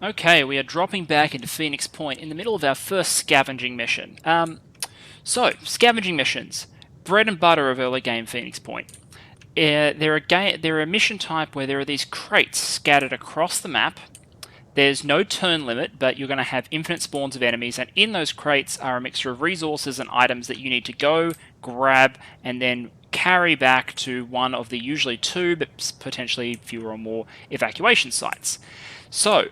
Okay, we are dropping back into Phoenix Point in the middle of our first scavenging mission. Scavenging missions, bread and butter of early game Phoenix Point. They're a mission type where there are these crates scattered across the map. There's no turn limit, but you're going to have infinite spawns of enemies, and in those crates are a mixture of resources and items that you need to go, grab, and then carry back to one of the usually 2, but potentially fewer or more evacuation sites. So,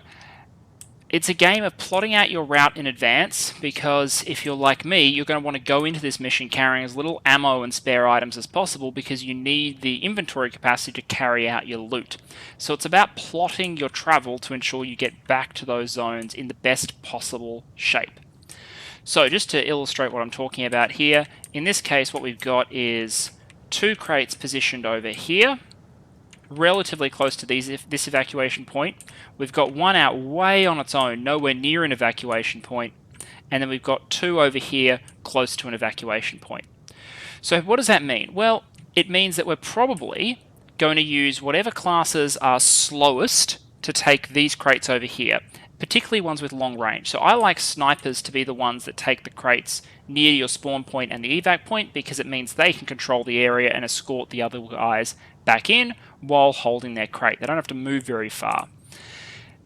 it's a game of plotting out your route in advance, because if you're like me, you're going to want to go into this mission carrying as little ammo and spare items as possible, because you need the inventory capacity to carry out your loot. So it's about plotting your travel to ensure you get back to those zones in the best possible shape. So just to illustrate what I'm talking about here, in this case what we've got is 2 crates positioned over here, relatively close to this evacuation point. We've got one out way on its own, nowhere near an evacuation point, and then we've got 2 over here close to an evacuation point. So what does that mean? Well, it means that we're probably going to use whatever classes are slowest to take these crates over here, particularly ones with long range. So I like snipers to be the ones that take the crates near your spawn point and the evac point, because it means they can control the area and escort the other guys back in while holding their crate. They don't have to move very far.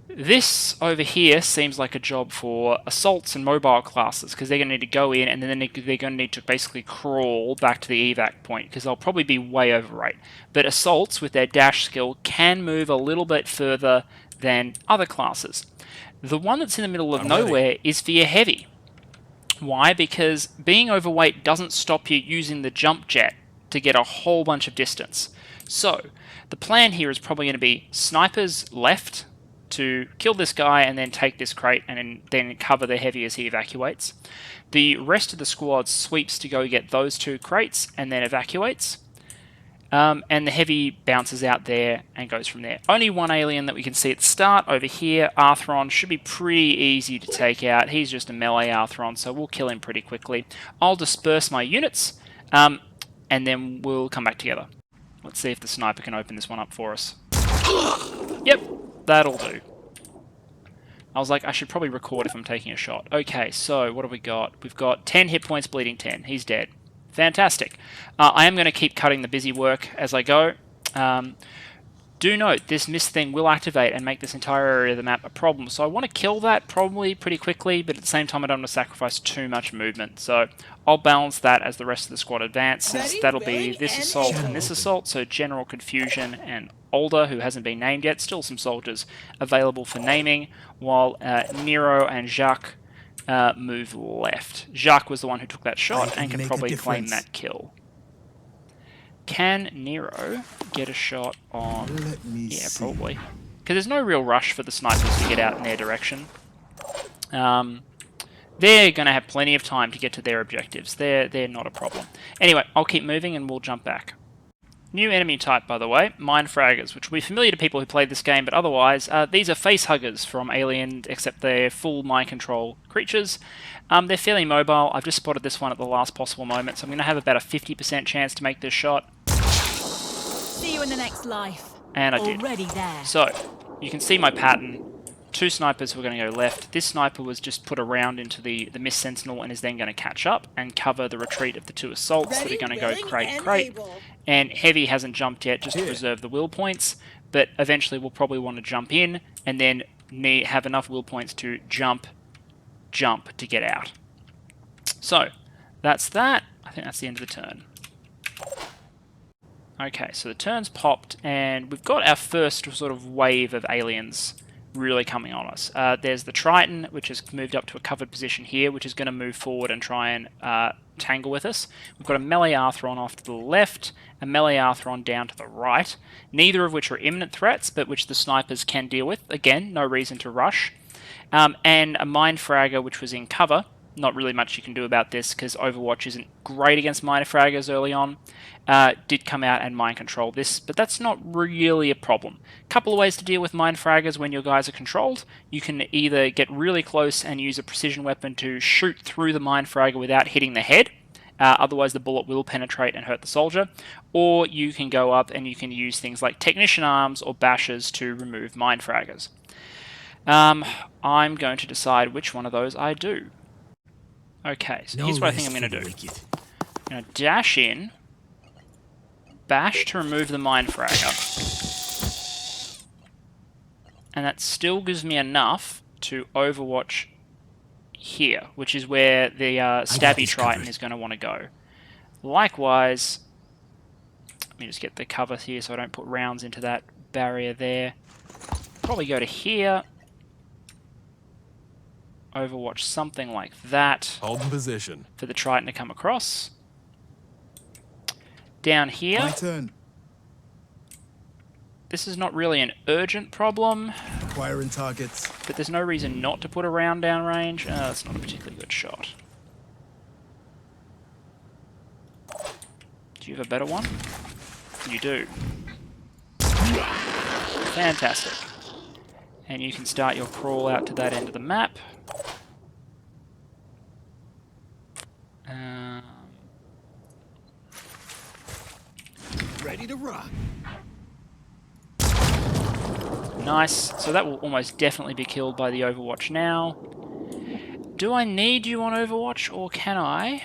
This over here seems like a job for assaults and mobile classes, because they're going to need to go in and then they're going to need to basically crawl back to the evac point, because they'll probably be way overrate. But assaults with their dash skill can move a little bit further than other classes. The one that's in the middle of nowhere is for your heavy. Why? Because being overweight doesn't stop you using the jump jet to get a whole bunch of distance. So the plan here is probably going to be snipers left to kill this guy and then take this crate and then cover the heavy as he evacuates. The rest of the squad sweeps to go get those 2 crates and then evacuates. And the heavy bounces out there and goes from there. Only one alien that we can see at the start over here, Arthron, should be pretty easy to take out. He's just a melee Arthron, so we'll kill him pretty quickly. I'll disperse my units, and then we'll come back together. Let's see if the sniper can open this one up for us. Yep, that'll do. I was like, I should probably record if I'm taking a shot. Okay, so what have we got? We've got 10 hit points, bleeding 10. He's dead. Fantastic. I am going to keep cutting the busy work as I go. Do note, this mist thing will activate and make this entire area of the map a problem, so I want to kill that probably pretty quickly, but at the same time I don't want to sacrifice too much movement. So I'll balance that as the rest of the squad advances. That'll be this assault and this assault, so General Confusion and Older, who hasn't been named yet. Still some soldiers available for naming, while Nero and Jacques move left. Jacques was the one who took that shot and can probably claim that kill. Can Nero get a shot on... Yeah, probably. Because there's no real rush for the snipers to get out in their direction. They're going to have plenty of time to get to their objectives. They're not a problem. Anyway, I'll keep moving and we'll jump back. New enemy type, by the way, Mind Fraggers, which will be familiar to people who played this game, but otherwise, these are face-huggers from Alien, except they're full mind control creatures. They're fairly mobile. I've just spotted this one at the last possible moment, so I'm going to have about a 50% chance to make this shot. See you in the next life. And I did. Already there. So, you can see my pattern. 2 snipers who are going to go left. This sniper was just put around into the Mist Sentinel and is then going to catch up and cover the retreat of the 2 assaults that are going to go crate. And Heavy hasn't jumped yet, just to preserve the will points, but eventually we'll probably want to jump in and then have enough will points to jump to get out. So, that's that. I think that's the end of the turn. Okay, so the turn's popped, and we've got our first sort of wave of aliens really coming on us. There's the Triton, which has moved up to a covered position here, which is going to move forward and try and tangle with us. We've got a melee Arthron off to the left, a melee Arthron down to the right, neither of which are imminent threats, but which the snipers can deal with. Again, no reason to rush. And a Mind Fragger, which was in cover. Not really much you can do about this, because Overwatch isn't great against Mind Fraggers early on. Did come out and mind control this, but that's not really a problem. Couple of ways to deal with Mind Fraggers when your guys are controlled. You can either get really close and use a precision weapon to shoot through the Mind Fragger without hitting the head. Otherwise the bullet will penetrate and hurt the soldier. Or you can go up and you can use things like Technician Arms or Bashers to remove Mind Fraggers. I'm going to decide which one of those I do. Okay, so here's what I think I'm going to do. I'm going to dash in, bash to remove the mind fragger, and that still gives me enough to overwatch here, which is where the stabby Triton is going to want to go. Likewise, let me just get the cover here so I don't put rounds into that barrier there. Probably go to here, overwatch something like that. Hold in position. For the Triton to come across. Down here. My turn. This is not really an urgent problem. Acquiring targets. But there's no reason not to put a round down range. That's not a particularly good shot. Do you have a better one? You do. Fantastic. And you can start your crawl out to that end of the map. Ready to rock. Nice. So that will almost definitely be killed by the Overwatch now. Do I need you on Overwatch, or can I?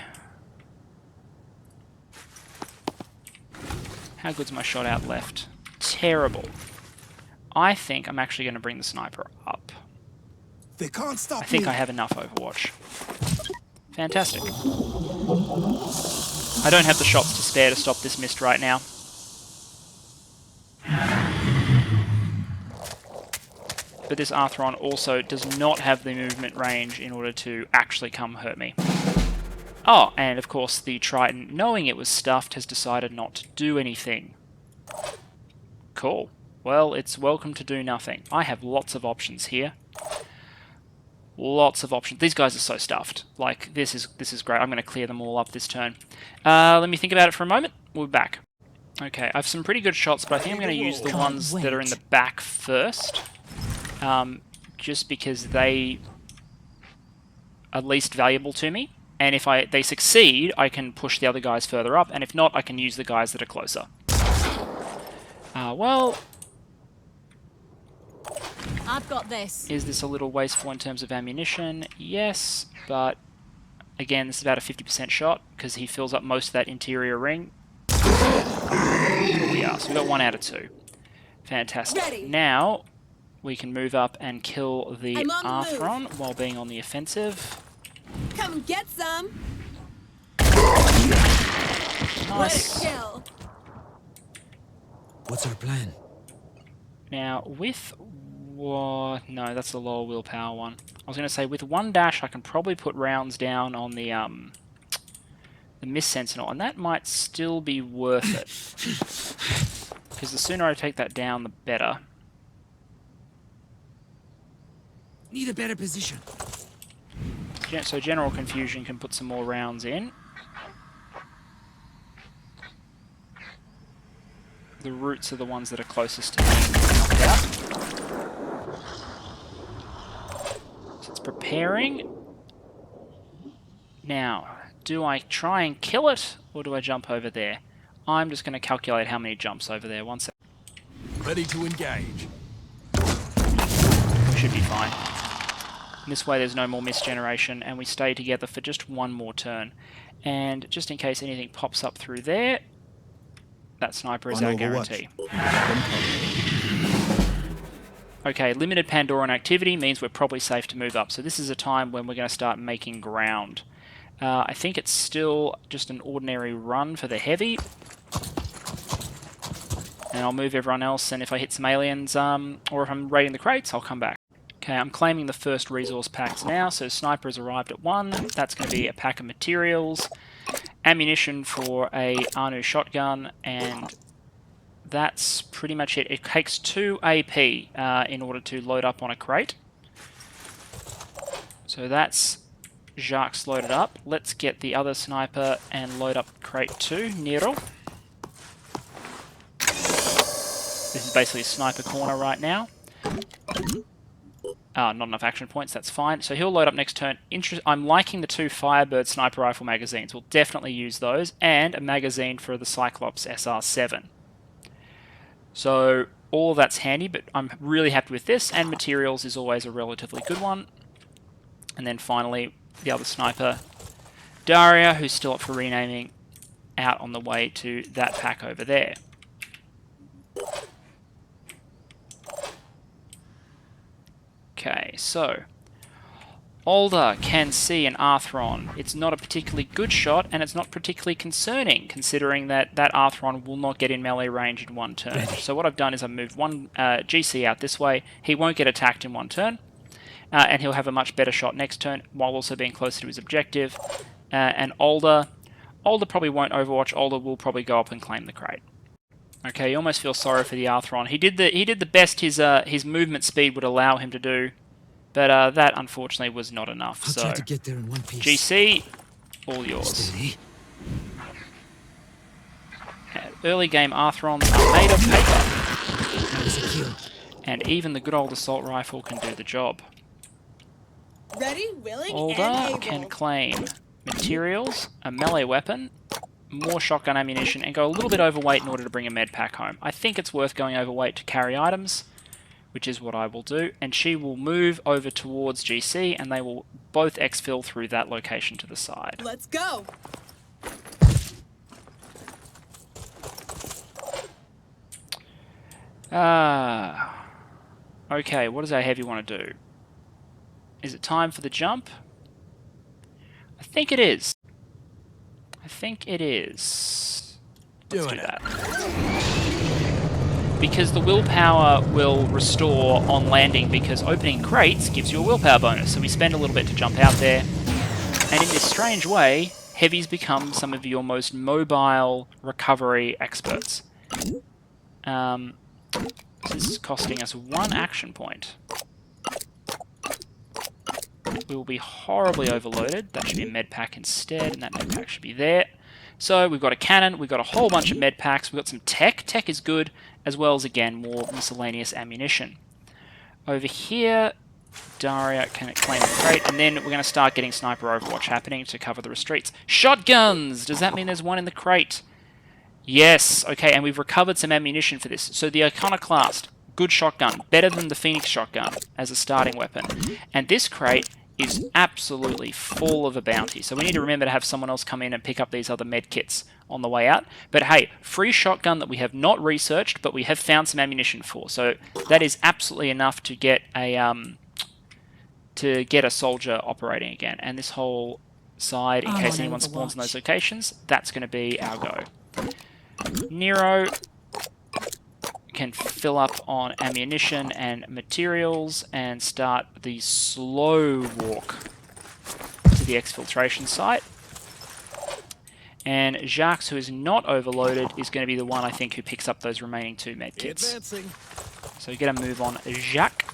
How good's my shot out left? Terrible. I think I'm actually going to bring the sniper up. They can't stop I think me. I have enough Overwatch. Fantastic. I don't have the shots to spare to stop this mist right now. But this Arthron also does not have the movement range in order to actually come hurt me. Oh, and of course the Triton, knowing it was stuffed, has decided not to do anything. Cool. Well, it's welcome to do nothing. I have lots of options here. Lots of options. These guys are so stuffed. Like, this is great. I'm going to clear them all up this turn. Let me think about it for a moment. We'll be back. Okay, I have some pretty good shots, but I think I'm going to use the ones that are in the back first. Just because they are least valuable to me. And if they succeed, I can push the other guys further up. And if not, I can use the guys that are closer. Well... I've got this. Is this a little wasteful in terms of ammunition? Yes, but again, this is about a 50% shot because he fills up most of that interior ring. Here we are. So we got 1 out of 2. Fantastic. Ready. Now we can move up and kill the Arthron while being on the offensive. Come get some. Nice. Kill. What's our plan? Now with no, that's the lower willpower one. I was going to say with 1 dash I can probably put rounds down on the Mist Sentinel, and that might still be worth it. Because the sooner I take that down, the better. Need a better position. So General Confusion can put some more rounds in. The roots are the ones that are closest to me. So it's preparing. Now, do I try and kill it, or do I jump over there? I'm just going to calculate how many jumps over there. 1 second. Ready to engage. We should be fine. And this way there's no more misgeneration, and we stay together for just 1 more turn. And just in case anything pops up through there, that sniper is our guarantee. Okay, limited Pandoran activity means we're probably safe to move up. So this is a time when we're going to start making ground. I think it's still just an ordinary run for the heavy. And I'll move everyone else, and if I hit some aliens, or if I'm raiding the crates, I'll come back. Okay, I'm claiming the first resource packs now, so sniper has arrived at 1. That's going to be a pack of materials, ammunition for a Anu shotgun, and that's pretty much it. It takes 2 AP in order to load up on a crate. So that's Jacques loaded up. Let's get the other sniper and load up crate 2, Nero. This is basically a sniper corner right now. Not enough action points, that's fine. So he'll load up next turn. I'm liking the 2 Firebird sniper rifle magazines. We'll definitely use those. And a magazine for the Cyclops SR7. So all of that's handy, but I'm really happy with this, and materials is always a relatively good one. And then finally, the other sniper, Daria, who's still up for renaming, out on the way to that pack over there. Okay, so Alder can see an Arthron. It's not a particularly good shot, and it's not particularly concerning, considering that that Arthron will not get in melee range in one turn. So what I've done is I've moved one GC out this way. He won't get attacked in one turn, and he'll have a much better shot next turn, while also being closer to his objective. And Alder probably won't Overwatch. Alder will probably go up and claim the crate. Okay, you almost feel sorry for the Arthron. He did the best his movement speed would allow him to do, but that unfortunately was not enough. I'll So try to get there in one piece. GC, all yours. Steady. Early game Arthrons are made of paper, That was a kill. and even the good old assault rifle can do the job. Ready, willing, and Alder able. can claim materials, a melee weapon, more shotgun ammunition, and go a little bit overweight in order to bring a med pack home. I think it's worth going overweight to carry items, which is what I will do, and she will move over towards GC, and they will both exfil through that location to the side. Let's go. Okay, what does our heavy want to do? Is it time for the jump? I think it is. I think it is. Let's do that. Because the willpower will restore on landing, because opening crates gives you a willpower bonus. So we spend a little bit to jump out there. And in this strange way, heavies become some of your most mobile recovery experts. This is costing us 1 action point. We will be horribly overloaded. That should be a med pack instead, and that med pack should be there. So we've got a cannon, we've got a whole bunch of med packs, we've got some tech. Tech is good, as well as, again, more miscellaneous ammunition. Over here, Daria can claim the crate, and then we're going to start getting sniper overwatch happening to cover the retreats. Shotguns! Does that mean there's one in the crate? Yes, okay, and we've recovered some ammunition for this. So the Iconoclast, good shotgun, better than the Phoenix shotgun as a starting weapon. And this crate is absolutely full of a bounty. So we need to remember to have someone else come in and pick up these other med kits on the way out. But hey, free shotgun that we have not researched, but we have found some ammunition for. So that is absolutely enough to get a soldier operating again. And this whole side, in case anyone spawns in those locations, that's going to be our go. Nero can fill up on ammunition and materials and start the slow walk to the exfiltration site. And Jacques, who is not overloaded, is going to be the one, I think, who picks up those remaining 2 med kits. Advancing. So get a move on Jacques.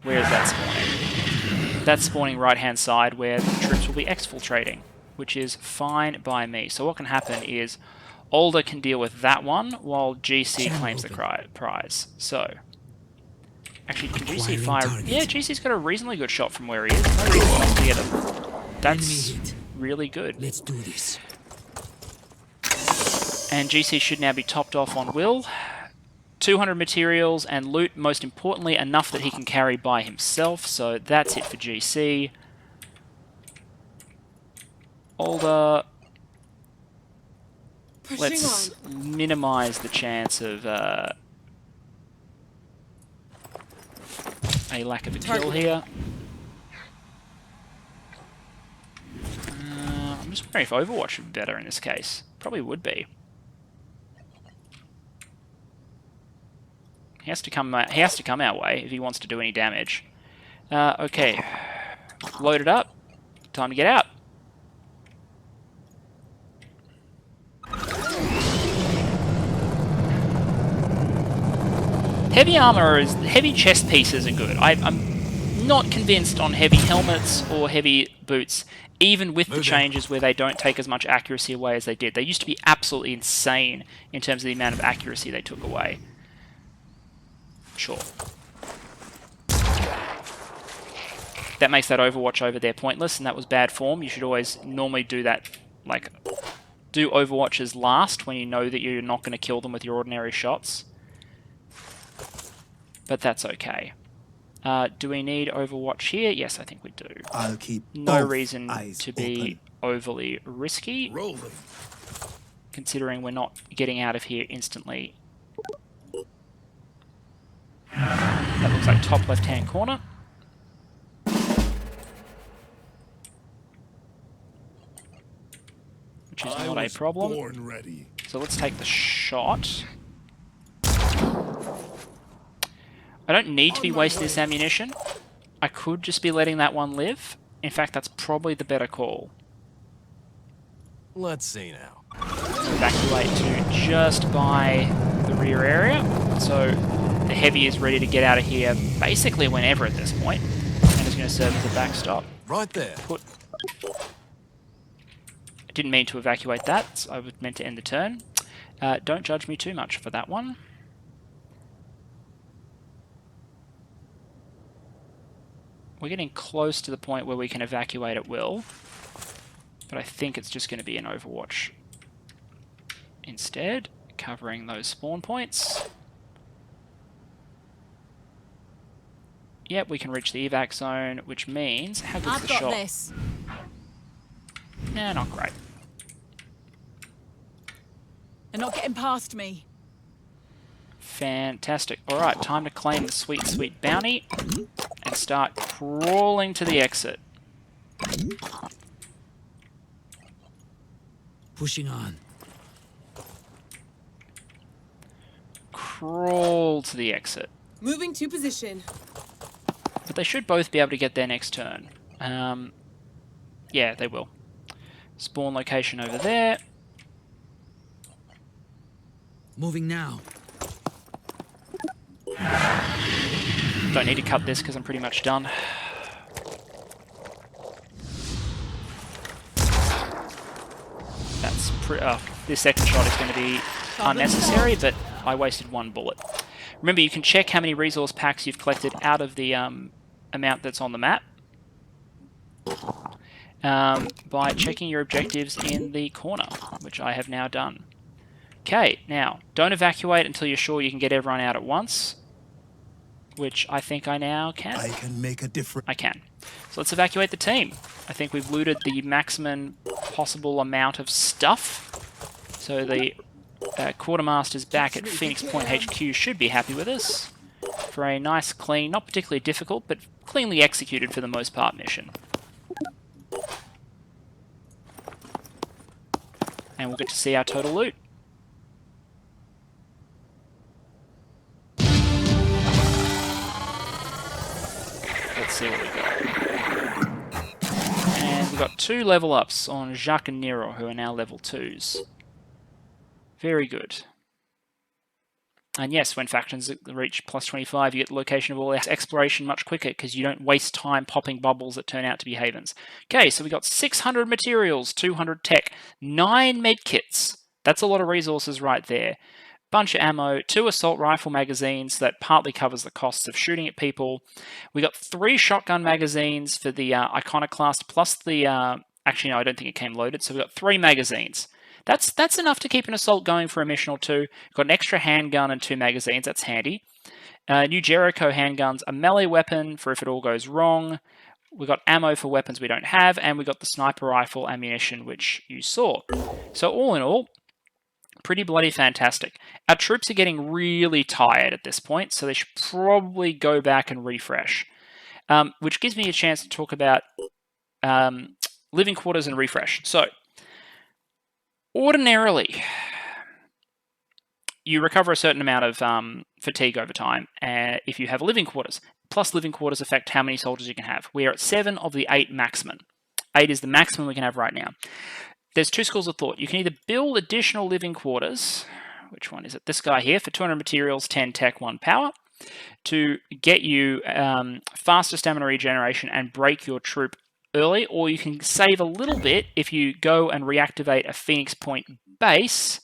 Where is that spawning? That's spawning right-hand side where the troops will be exfiltrating, which is fine by me. So what can happen is Alder can deal with that one while GC claims the prize. So, actually, can GC fire? Yeah, GC's got a reasonably good shot from where he is. No reason not to get him. That's really good. Let's do this. And GC should now be topped off on will. 200 materials and loot, most importantly, enough that he can carry by himself. So that's it for GC. Alder, let's minimize the chance of a lack of a kill here. I'm just wondering if Overwatch would be better in this case. Probably would be. He has to come our way if he wants to do any damage. Okay, load it up. Time to get out. Heavy chest pieces are good. I'm not convinced on heavy helmets or heavy boots, even with the changes where they don't take as much accuracy away as they did. They used to be absolutely insane in terms of the amount of accuracy they took away. Sure. That makes that Overwatch over there pointless, and that was bad form. You should always normally do that, like, do overwatches last when you know that you're not going to kill them with your ordinary shots. But that's okay. Do we need overwatch here? Yes, I think we do. I'll keep No both reason eyes to be overly risky, Rolling. considering we're not getting out of here instantly. That looks like top left-hand corner. Which is not a problem. Born ready. So let's take the shot. I don't need to be wasting this ammunition. I could just be letting that one live. In fact, that's probably the better call. Let's see now. Evacuate to just by the rear area. So the heavy is ready to get out of here basically whenever at this point. And is going to serve as a backstop. Right there. I didn't mean to evacuate that. I was meant to end the turn. Don't judge me too much for that one. We're getting close to the point where we can evacuate at will. But I think it's just going to be an overwatch instead, covering those spawn points. Yep, we can reach the evac zone, which means... How good's the shot? I've got this. Nah, not great. They're not getting past me. Fantastic. Alright, time to claim the sweet, sweet bounty and start crawling to the exit. Pushing on. Crawl to the exit. Moving to position. But they should both be able to get there next turn. Yeah, they will. Spawn location over there. Moving now. Don't need to cut this because I'm pretty much done. That's this second shot is going to be unnecessary, but I wasted one bullet. Remember, you can check how many resource packs you've collected out of the amount that's on the map by checking your objectives in the corner, which I have now done. Okay, now, don't evacuate until you're sure you can get everyone out at once, which I think I now can. I can make a difference. I can. So let's evacuate the team. I think we've looted the maximum possible amount of stuff. So the quartermasters back at Phoenix Point HQ should be happy with us for a nice, clean, not particularly difficult, but cleanly executed for the most part mission. And we'll get to see our total loot. Let's see what we got. And we've got 2 level ups on Jacques and Nero, who are now level 2s. Very good. And yes, when factions reach plus 25, you get the location of all exploration much quicker because you don't waste time popping bubbles that turn out to be havens. Okay, so we got 600 materials, 200 tech, 9 medkits. That's a lot of resources right there. Bunch of ammo, 2 assault rifle magazines that partly covers the costs of shooting at people. We got 3 shotgun magazines for the iconoclast plus the... actually, no, I don't think it came loaded. So we got 3 magazines. That's enough to keep an assault going for a mission or 2. Got an extra handgun and 2 magazines. That's handy. New Jericho handguns, a melee weapon for if it all goes wrong. We got ammo for weapons we don't have, and we got the sniper rifle ammunition, which you saw. So all in all, pretty bloody fantastic. Our troops are getting really tired at this point, so they should probably go back and refresh. Which gives me a chance to talk about living quarters and refresh. So, ordinarily, you recover a certain amount of fatigue over time if you have living quarters. Plus, living quarters affect how many soldiers you can have. We are at 7 of the 8 maximum. 8 is the maximum we can have right now. There's 2 schools of thought. You can either build additional living quarters, which one is it? This guy here, for 200 materials, 10 tech, 1 power, to get you faster stamina regeneration and break your troop early, or you can save a little bit if you go and reactivate a Phoenix Point base.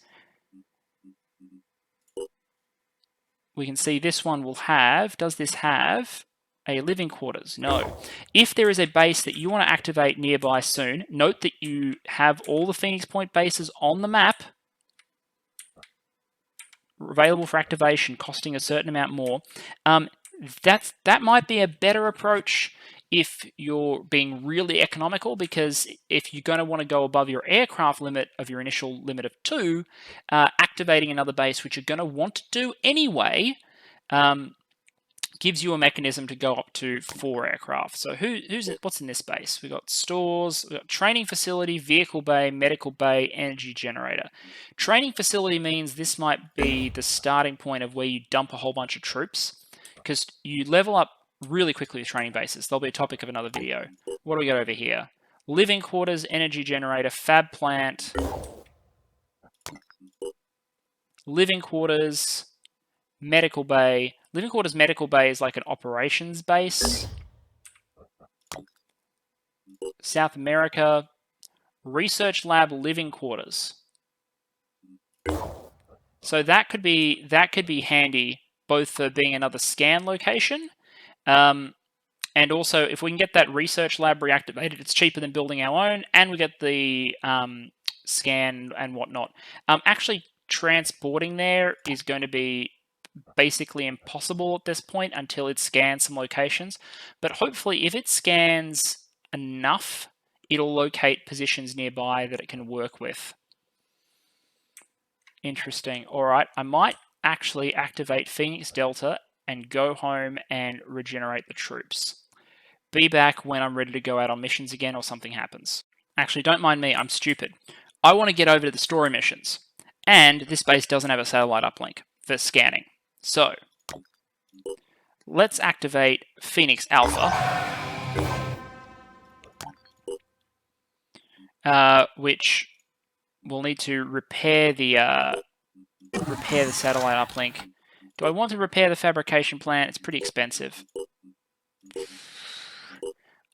We can see this one will have, does this have A living quarters, no. If there is a base that you want to activate nearby soon, note that you have all the Phoenix Point bases on the map available for activation, costing a certain amount more. That might be a better approach if you're being really economical, because if you're going to want to go above your aircraft limit of your initial limit of 2, activating another base, which you're going to want to do anyway, gives you a mechanism to go up to 4 aircraft. So what's in this base? We've got stores, we've got training facility, vehicle bay, medical bay, energy generator. Training facility means this might be the starting point of where you dump a whole bunch of troops, because you level up really quickly with training bases. They'll be a topic of another video. What do we got over here? Living quarters, energy generator, fab plant, living quarters, medical bay. Living quarters medical bay is like an operations base. South America, research lab, living quarters. So that could be handy, both for being another scan location, and also if we can get that research lab reactivated, it's cheaper than building our own, and we get the scan and whatnot. Actually, transporting there is going to be basically impossible at this point until it scans some locations, but hopefully if it scans enough, it'll locate positions nearby that it can work with. Interesting. All right, I might actually activate Phoenix Delta and go home and regenerate the troops. Be back when I'm ready to go out on missions again or something happens. Actually, don't mind me, I'm stupid. I want to get over to the story missions, and this base doesn't have a satellite uplink for scanning. So, let's activate Phoenix Alpha, which will need to repair the satellite uplink. Do I want to repair the fabrication plant? It's pretty expensive.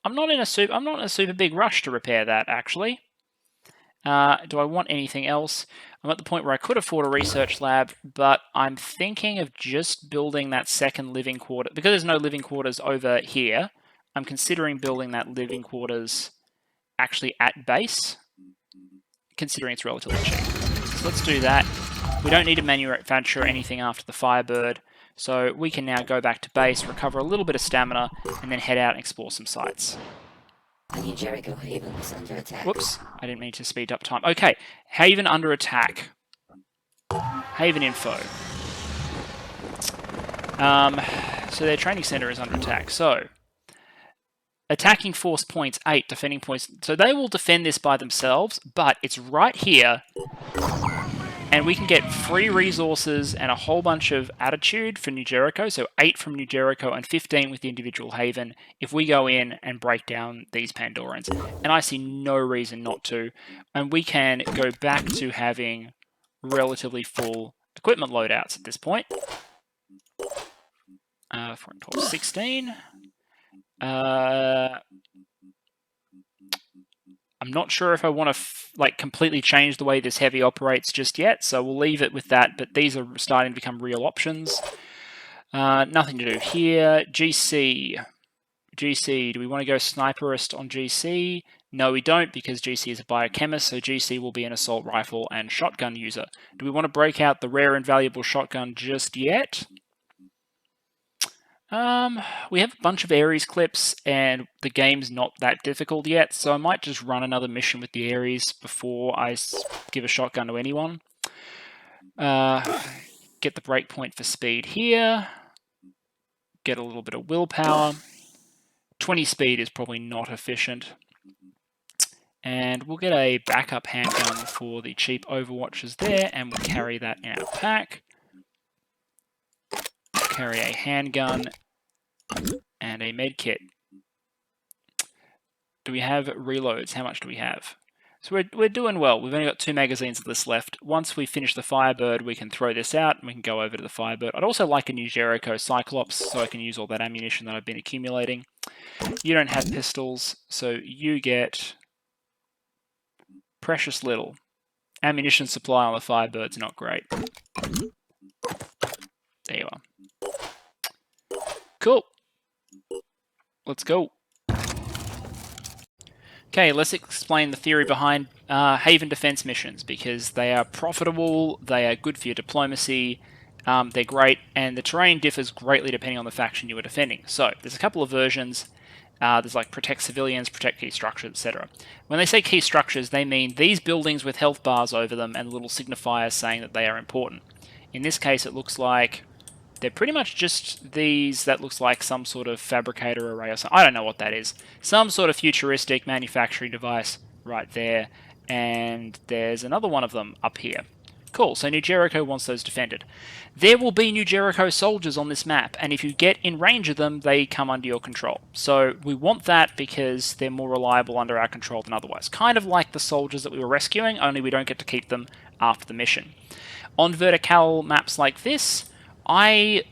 I'm not in a super big rush to repair that, actually. Do I want anything else? I'm at the point where I could afford a research lab, but I'm thinking of just building that second living quarter. Because there's no living quarters over here, I'm considering building that living quarters actually at base, considering it's relatively cheap. So let's do that. We don't need to manufacture anything after the Firebird, so we can now go back to base, recover a little bit of stamina, and then head out and explore some sites. I need Jericho Haven is under attack. Whoops, I didn't mean to speed up time. Okay, Haven under attack. Haven info. So their training center is under attack. So, attacking force points 8, defending points. So they will defend this by themselves, but it's right here. And we can get free resources and a whole bunch of attitude for New Jericho. So 8 from New Jericho and 15 with the individual Haven if we go in and break down these Pandorans. And I see no reason not to. And we can go back to having relatively full equipment loadouts at this point. 4, 12, 16. I'm not sure if I want to completely change the way this heavy operates just yet, so we'll leave it with that, but these are starting to become real options. Nothing to do here. GC, do we want to go sniperist on GC? No, we don't, because GC is a biochemist, so GC will be an assault rifle and shotgun user. Do we want to break out the rare and valuable shotgun just yet? We have a bunch of Ares clips, and the game's not that difficult yet, so I might just run another mission with the Ares before I give a shotgun to anyone. Get the breakpoint for speed here. Get a little bit of willpower. 20 speed is probably not efficient. And we'll get a backup handgun for the cheap Overwatches there, and we'll carry that in our pack. Carry a handgun and a med kit. Do we have reloads? How much do we have? So we're doing well. We've only got 2 magazines of this left. Once we finish the Firebird, we can throw this out and we can go over to the Firebird. I'd also like a new Jericho Cyclops so I can use all that ammunition that I've been accumulating. You don't have pistols, so you get precious little. Ammunition supply on the Firebird's not great. There you are. Cool. Let's go. Okay, let's explain the theory behind Haven defense missions, because they are profitable, they are good for your diplomacy, they're great, and the terrain differs greatly depending on the faction you are defending. So, there's a couple of versions. There's like protect civilians, protect key structures, etc. When they say key structures, they mean these buildings with health bars over them and little signifiers saying that they are important. In this case, it looks like they're pretty much just these. That looks like some sort of fabricator array or something. I don't know what that is. Some sort of futuristic manufacturing device right there. And there's another one of them up here. Cool, so New Jericho wants those defended. There will be New Jericho soldiers on this map, and if you get in range of them, they come under your control. So we want that because they're more reliable under our control than otherwise. Kind of like the soldiers that we were rescuing, only we don't get to keep them after the mission. On vertical maps like this, I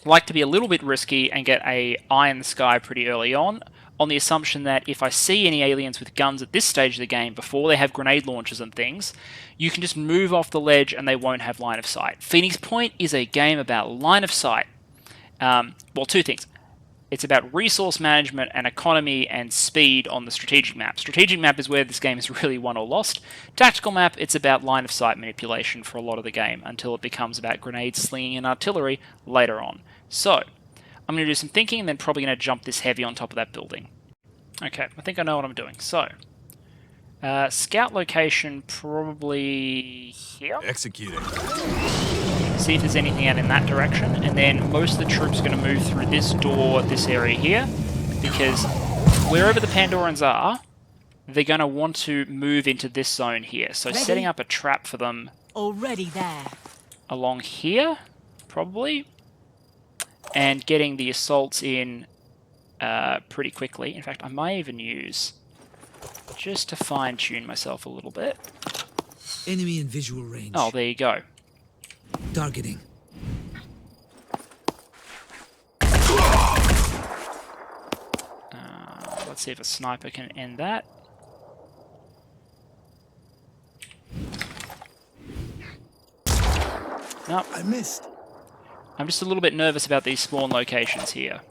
like to be a little bit risky and get a eye in the sky pretty early on the assumption that if I see any aliens with guns at this stage of the game, before they have grenade launchers and things, you can just move off the ledge and they won't have line of sight. Phoenix Point is a game about line of sight. Well, two things. It's about resource management and economy and speed on the strategic map. Strategic map is where this game is really won or lost. Tactical map, it's about line of sight manipulation for a lot of the game, until it becomes about grenades, slinging, and artillery later on. So, I'm going to do some thinking and then probably going to jump this heavy on top of that building. Okay, I think I know what I'm doing. So, scout location probably here. Executing. See if there's anything out in that direction, and then most of the troops are going to move through this door, this area here, because wherever the Pandorans are, they're going to want to move into this zone here. So Ready? setting up a trap for them Already there. along here, probably, and getting the assaults in pretty quickly. In fact, I might even use, just to fine-tune myself a little bit. Enemy in visual range. Oh, there you go. Targeting. Let's see if a sniper can end that. Nope. I missed. I'm just a little bit nervous about these spawn locations here.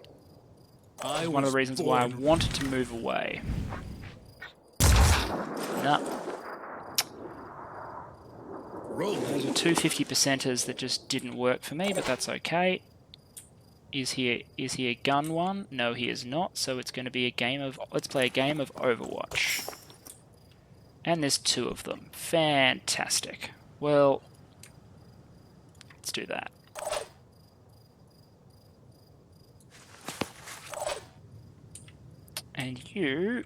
One of the reasons why I wanted to move away. No. Those are two 50%ers that just didn't work for me, but that's okay. Is he a gun one? No, he is not. So it's going to be a game of... Let's play a game of Overwatch. And there's two of them. Fantastic. Well, let's do that. And you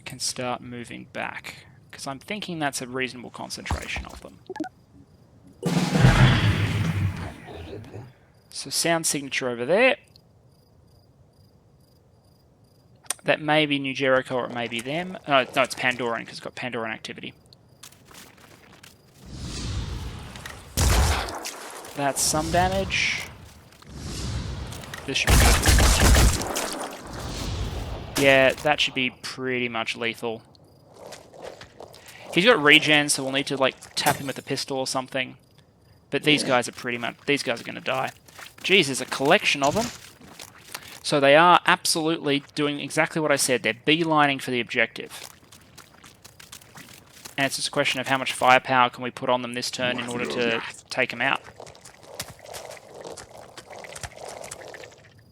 can start moving back, because I'm thinking that's a reasonable concentration of them. So sound signature over there. That may be New Jericho or it may be them. No, it's Pandoran, because it's got Pandoran activity. That's some damage. This should be good. Yeah, that should be pretty much lethal. He's got regen, so we'll need to like tap him with a pistol or something. But these guys are going to die. Geez, there's a collection of them. So they are absolutely doing exactly what I said. They're beelining for the objective. And it's just a question of how much firepower can we put on them this turn in order to take them out.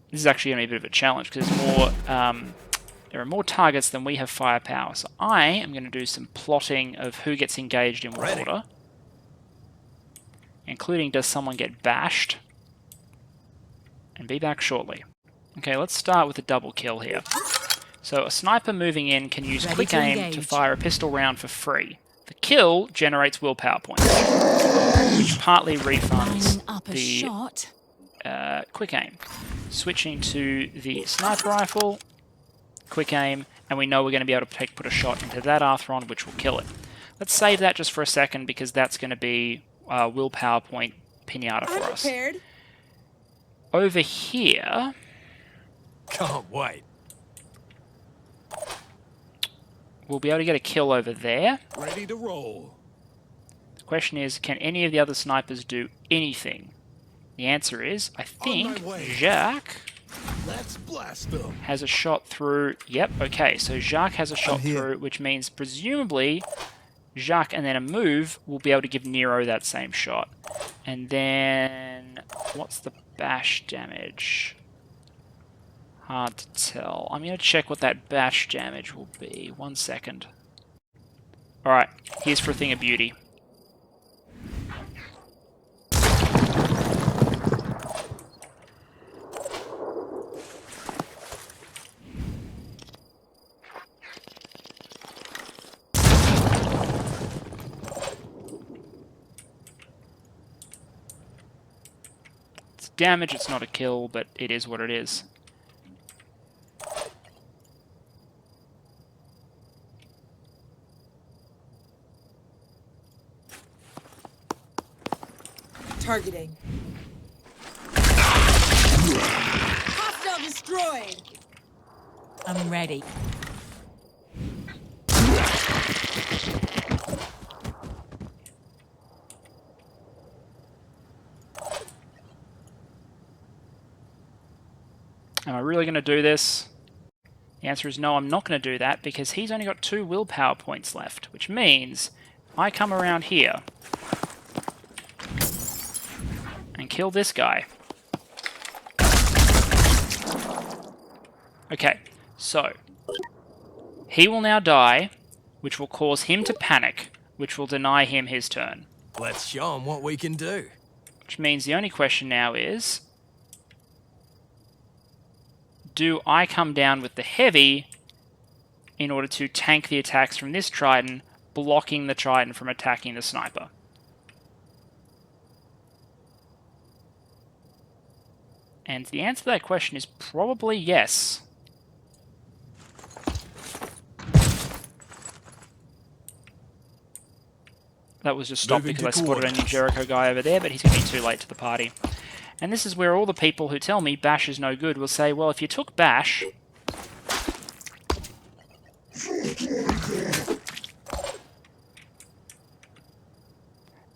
This is actually going to be a bit of a challenge, because there's more... there are more targets than we have firepower. So I am going to do some plotting of who gets engaged in what order. Including, does someone get bashed? And be back shortly. Okay, let's start with a double kill here. So a sniper moving in can use quick aim to fire a pistol round for free. The kill generates willpower points, which partly refunds the quick aim. Switching to the sniper rifle, quick aim, and we know we're going to be able to put a shot into that Arthron, which will kill it. Let's save that just for a second, because that's going to be willpower point pinata for us. Over here... Can't wait. We'll be able to get a kill over there. Ready to roll. The question is, can any of the other snipers do anything? The answer is, I think, Jacques Let's blast them. Has a shot through. Yep, okay, so Jacques has a shot here. through, which means presumably Jacques and then a move will be able to give Nero that same shot. And then what's the bash damage? Hard to tell. I'm going to check what that bash damage will be. 1 second. Alright, here's for a thing of beauty. It's damage, it's not a kill, but it is what it is. Targeting. Hostile destroyed. I'm ready. Am I really going to do this? The answer is no, I'm not going to do that because he's only got 2 willpower points left, which means I come around here and kill this guy. Okay, so he will now die, which will cause him to panic, which will deny him his turn. Let's show them what we can do. Which means the only question now is, do I come down with the heavy in order to tank the attacks from this Trident, blocking the Trident from attacking the sniper? And the answer to that question is probably yes. That was just stopped Moving because to I spotted a new Jericho guy over there, but he's going to be too late to the party. And this is where all the people who tell me Bash is no good will say, well, if you took Bash...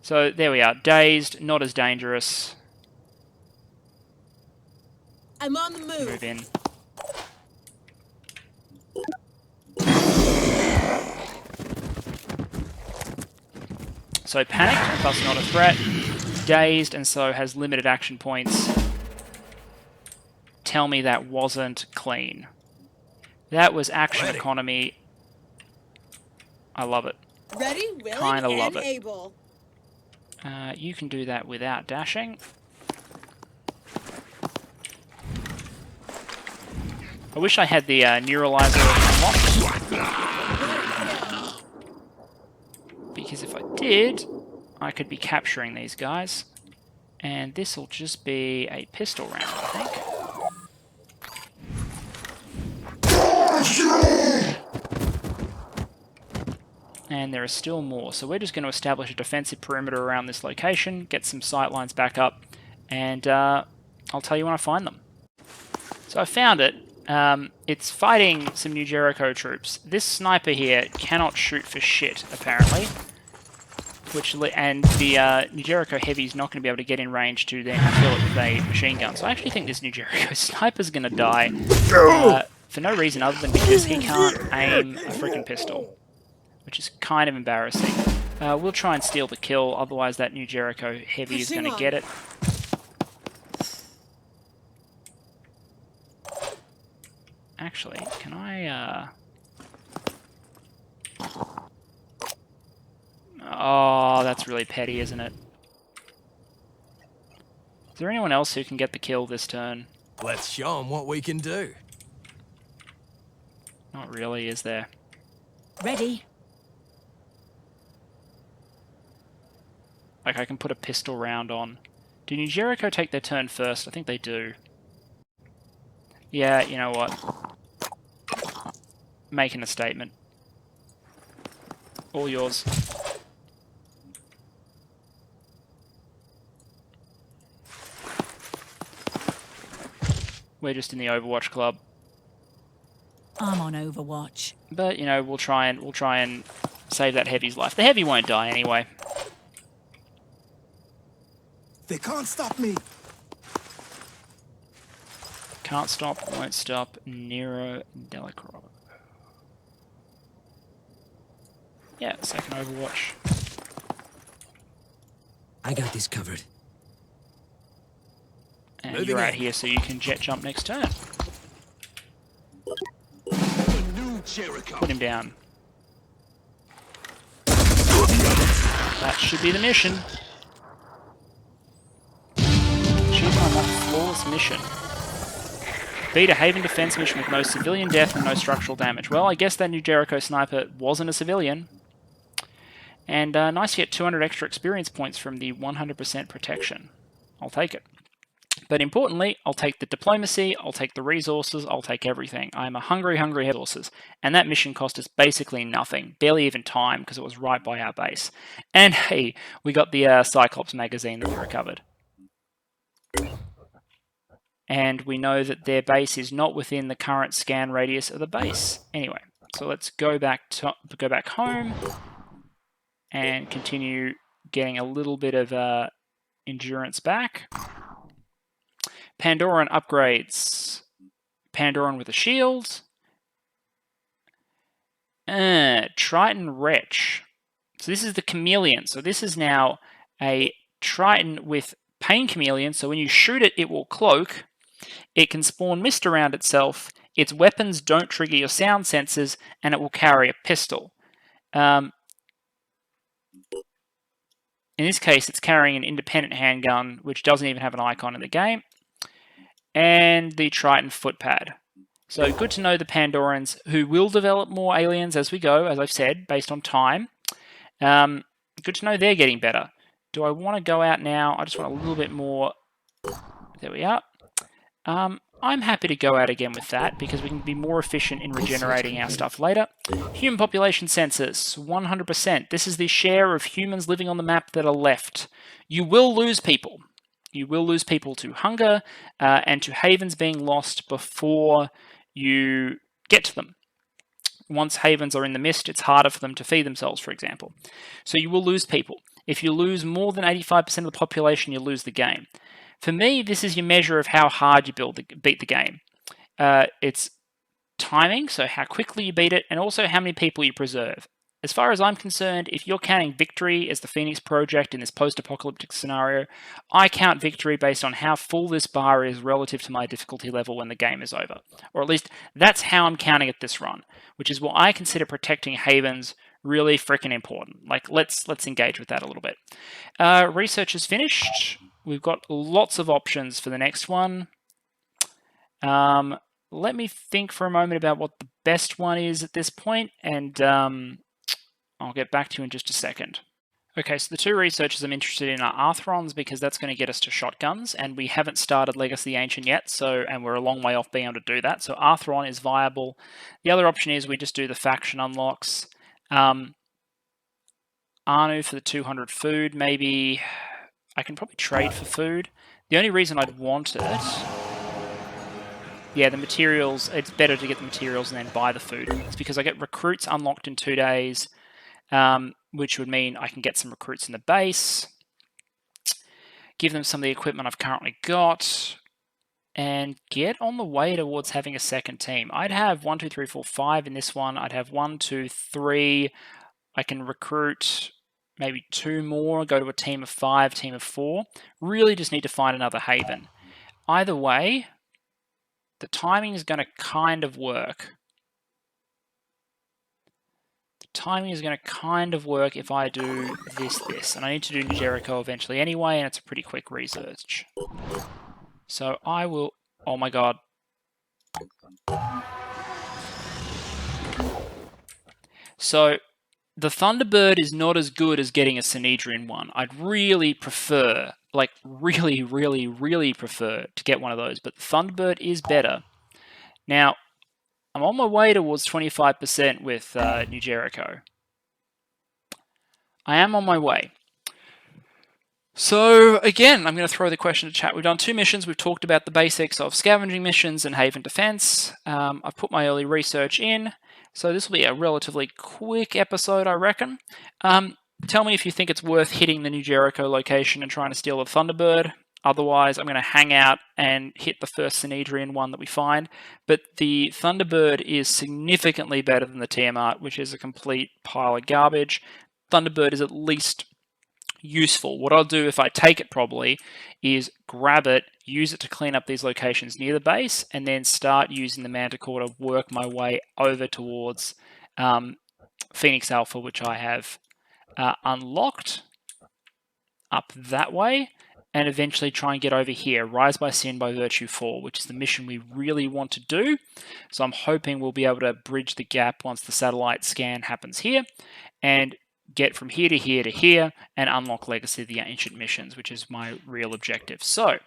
So, there we are. Dazed, not as dangerous. I'm on the move. Move in. So panicked, thus not a threat. Dazed, and so has limited action points. Tell me that wasn't clean. That was action Ready. economy. I love it. Ready, willing, Kinda love and it. able. You can do that without dashing. I wish I had the neuralizer unlocked. Because if I did, I could be capturing these guys. And this will just be a pistol round, I think. And there are still more. So we're just going to establish a defensive perimeter around this location, get some sight lines back up, and I'll tell you when I find them. So I found it. It's fighting some new Jericho troops. This sniper here cannot shoot for shit, apparently. And the New Jericho Heavy is not going to be able to get in range to then kill it with a machine gun. So I actually think this New Jericho Sniper's going to die for no reason other than because he can't aim a freaking pistol, which is kind of embarrassing. We'll try and steal the kill, otherwise that New Jericho Heavy is going to get it. Actually, can I... Oh, that's really petty, isn't it? Is there anyone else who can get the kill this turn? Let's show them what we can do. Not really, is there? Ready. Like, I can put a pistol round on. Do New Jericho take their turn first? I think they do. Yeah, you know what? Making a statement. All yours. We're just in the Overwatch club. I'm on Overwatch. But, you know, we'll try and save that Heavy's life. The Heavy won't die anyway. They can't stop me. Can't stop, won't stop, Nero Delacroix. Yeah, second Overwatch. I got this covered. And Moving you're out in. here so you can jet jump next turn. New Jericho. Put him down. That should be the mission. Achieve on that flawless mission. Beat a Haven defense mission with no civilian death and no structural damage. Well, I guess that new Jericho sniper wasn't a civilian. And nice to get 200 extra experience points from the 100% protection. I'll take it. But importantly, I'll take the diplomacy, I'll take the resources, I'll take everything. I'm a hungry resources. And that mission cost us basically nothing. Barely even time, because it was right by our base. And hey, we got the Cyclops magazine that we recovered. And we know that their base is not within the current scan radius of the base. Anyway, so let's go back home and continue getting a little bit of endurance back. Pandoran upgrades. Pandoran with a shield. Triton Wretch. So this is the Chameleon. So this is now a Triton with Pain Chameleon. So when you shoot it, it will cloak. It can spawn mist around itself. Its weapons don't trigger your sound sensors, and it will carry a pistol. In this case, it's carrying an independent handgun, which doesn't even have an icon in the game. And the Triton footpad. So good to know the Pandorans, who will develop more aliens as we go, as I've said, based on time. Good to know they're getting better. Do I want to go out now? I just want a little bit more. There we are. I'm happy to go out again with that, because we can be more efficient in regenerating our stuff later. Human population census, 100%. This is the share of humans living on the map that are left. You will lose people. You will lose people to hunger and to havens being lost before you get to them. Once havens are in the mist, it's harder for them to feed themselves, for example. So you will lose people. If you lose more than 85% of the population, you lose the game. For me, this is your measure of how hard you beat the game. It's timing, so how quickly you beat it, and also how many people you preserve. As far as I'm concerned, if you're counting victory as the Phoenix Project in this post-apocalyptic scenario, I count victory based on how full this bar is relative to my difficulty level when the game is over. Or at least, that's how I'm counting it this run, which is what I consider protecting havens really freaking important. Like, let's engage with that a little bit. Research is finished. We've got lots of options for the next one. Let me think for a moment about what the best one is at this point, and I'll get back to you in just a second. Okay, so the two researchers I'm interested in are Arthrons, because that's going to get us to shotguns, and we haven't started Legacy of the Ancient yet, and we're a long way off being able to do that, so Arthron is viable. The other option is we just do the faction unlocks. Anu for the 200 food, maybe. I can probably trade for food. The only reason I'd want it... Yeah, the materials, it's better to get the materials and then buy the food. It's because I get recruits unlocked in 2 days, which would mean I can get some recruits in the base, give them some of the equipment I've currently got, and get on the way towards having a second team. I'd have 1, 2, 3, 4, 5 in this one. I'd have 1, 2, 3. I can recruit maybe 2 more, go to a team of 5, team of 4. Really just need to find another haven. Either way, the timing is going to kind of work. The timing is going to kind of work if I do this. And I need to do Jericho eventually anyway, and it's a pretty quick research. So I will... Oh my god. So the Thunderbird is not as good as getting a Sanhedrin one. I'd really prefer, like really prefer to get one of those, but the Thunderbird is better. Now, I'm on my way towards 25% with New Jericho. I am on my way. So, again, I'm going to throw the question to chat. We've done 2 missions. We've talked about the basics of scavenging missions and haven defense. I've put my early research in. So this will be a relatively quick episode, I reckon. Tell me if you think it's worth hitting the New Jericho location and trying to steal the Thunderbird. Otherwise, I'm going to hang out and hit the first Synedrian one that we find. But the Thunderbird is significantly better than the Tiamat, which is a complete pile of garbage. Thunderbird is at least useful. What I'll do if I take it probably is grab it, use it to clean up these locations near the base, and then start using the Manticore to work my way over towards Phoenix Alpha, which I have unlocked up that way, and eventually try and get over here, Rise by Sin by Virtue 4, which is the mission we really want to do. So I'm hoping we'll be able to bridge the gap once the satellite scan happens here, and get from here to here to here, and unlock Legacy of the Ancient missions, which is my real objective. So,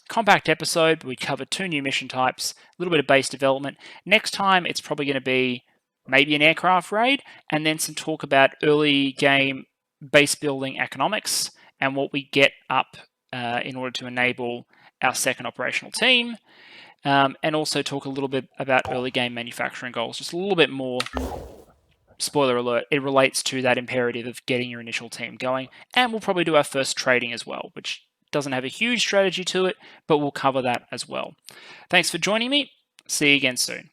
compact episode, we covered 2 new mission types, a little bit of base development. Next time, it's probably going to be maybe an aircraft raid, and then some talk about early game base building economics, and what we get up in order to enable our second operational team, and also talk a little bit about early game manufacturing goals, just a little bit more. Spoiler alert, it relates to that imperative of getting your initial team going, and we'll probably do our first trading as well, which doesn't have a huge strategy to it, but we'll cover that as well. Thanks for joining me. See you again soon.